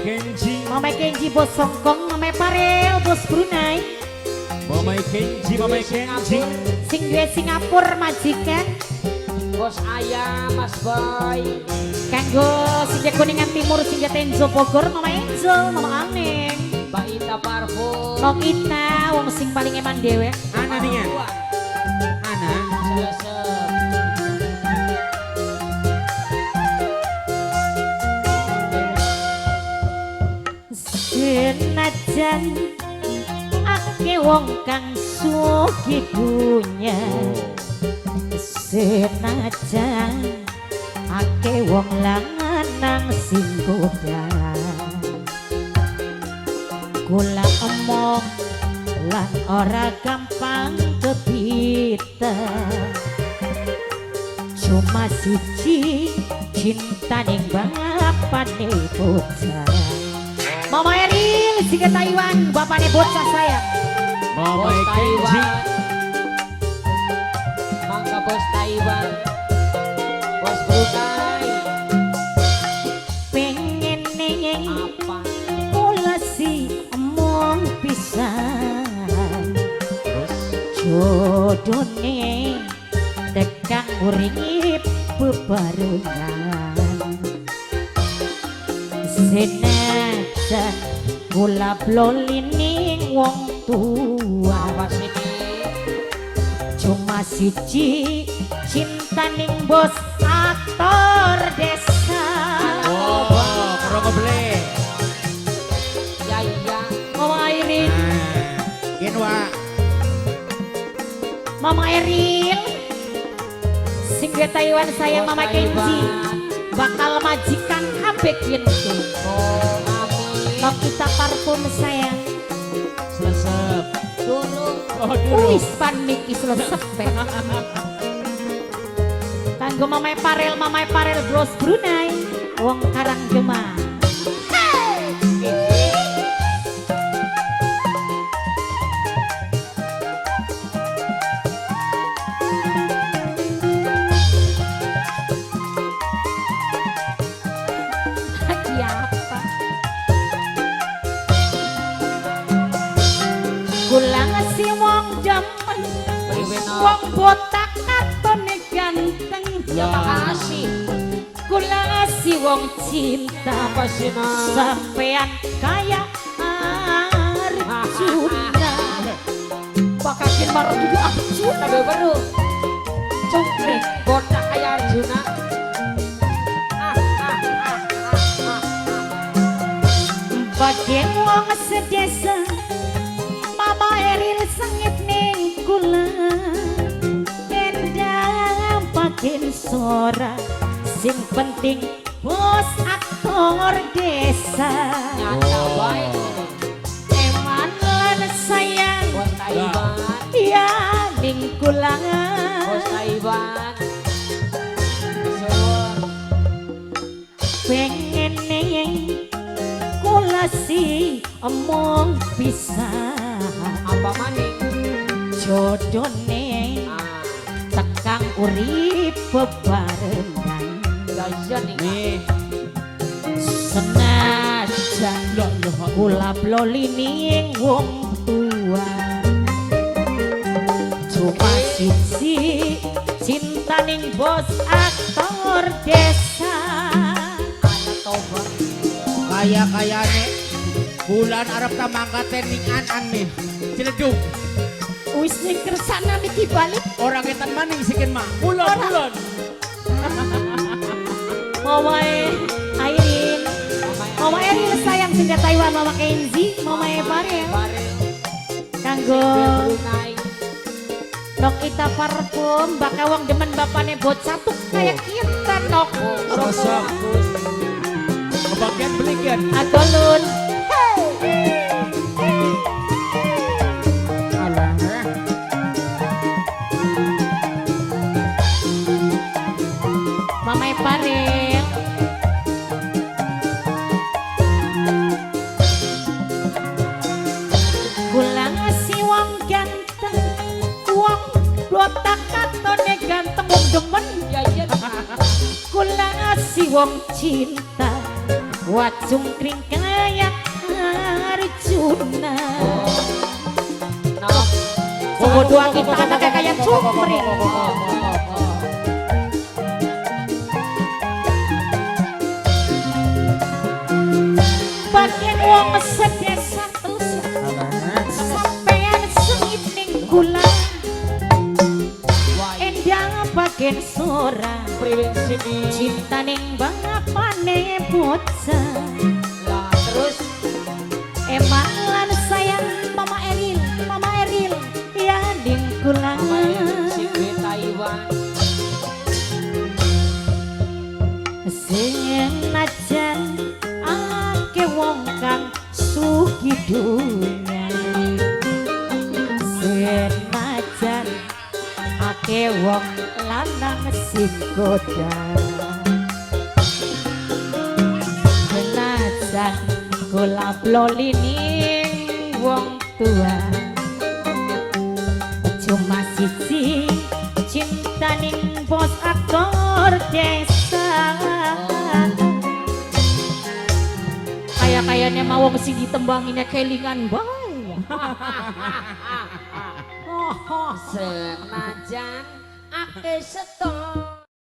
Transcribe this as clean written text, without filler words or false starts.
Kenji, Mama Kenji bos Hongkong, Mama Parel bos Brunei, Mama Kenji, Mama Kenji, sing duwe Singapura majikan, Bos Ayah, Mas Boy. kanggo sing Kuningan Timur sing Tenzo Bogor, Mama Enzo, Mama Aneng, Mbak Ita Parfum. Nok Ita, wong sing paling eman dewek. Ana nih kan? Ana, Selesai. Senajan ake wong kang sugih punya, senajan ake wong lanang sing godaan, kula omong lan ora gampang kepita, cuma siji cintaning bapane bocah. Mama Eril, siga Taiwan, bapaknya bocah saya. Mama Bos Kenji, Taiwan. Mangga Bos Taiwan. Bos Brunei. Pengen neng Apa? kula si emong pisan, terus jodone tekan urip bebarengan. Senajan kula blolining wong tua, Apa sini? cuma siji cintaning bos aktor desa. oh, kerongo beli. Ya iya. Mama Irin, Genwa, Mama Eril, sing duwe Taiwan saya Mama Kenji, bakal majikan ambek yen tuh. Oh, amin. Nok kita parfum sayang, selesep. Dulu. Oh, dulu. wis pan miki selesep. Kanggo Mama Parel Bros Brunei, wong Karang Gemah. Lagi apa? Kula ngasih wong jaman, Priwena. wong botak katone ganteng. Ya makasih. Kula ngasih wong cinta, Apa sih nak? sampean kaya Arjuna. Pakakin baru juga Arjuna baru. Cungkring botak kayak Arjuna. Bagian wong sedesa, Mama Eril sengit ning kula, endang bagian sora, sing penting bos aktor desa. Nyata baik. Eman lan sayang, Bos Taiwan. ya ning kula. Bos Taiwan. Suwun. Pengen neng kula si omong pisan, Apa maning? jodone Ah, tekang urip bebarengan. jajan nih. Nih, Senajan loh, kula blolining wong tua, cuma siji cintaning bos aktor desa. Ada tobat. kaya-kayane bulan Arab tamangka tening an nih. Ciledug, Wis ning kersana niki balik. orang etan maning sikin mah. Bulan. Mama Airin, Mama Eril sayang sing Taiwan, Mama Kenji, Mama Parel, Bareng. kanggo Brunei. Nok Ita parfum, bakal wong demen bapane bocah tuh kayak kita nok. Sosok. Kebagian belikan. Adolun. Alah, Mama Parel, kula ngasih wong ganteng, wong botak katone ganteng wong demen. Ya iya. Kula ngasih wong cinta, wacung kring kayak Arjuna. Nah, Semua dua kita anaknya kayak cungkring. Bagian wong sedesa terus sampean sengit ning kula. Endang bagian sora prinsip cinta ning bapane bocah. lah terus Emang lan sayang Mama Eril ya ning kula. si Taiwan Senajan ake wong kang sugi dunya, senajan ake wong lanang sikoda, senajan kula blolining wong tua, cuma sisi cinta ning bos aktor desa. Kayaknya mau sing ditembanginnya kelingan bae. senajan ake setor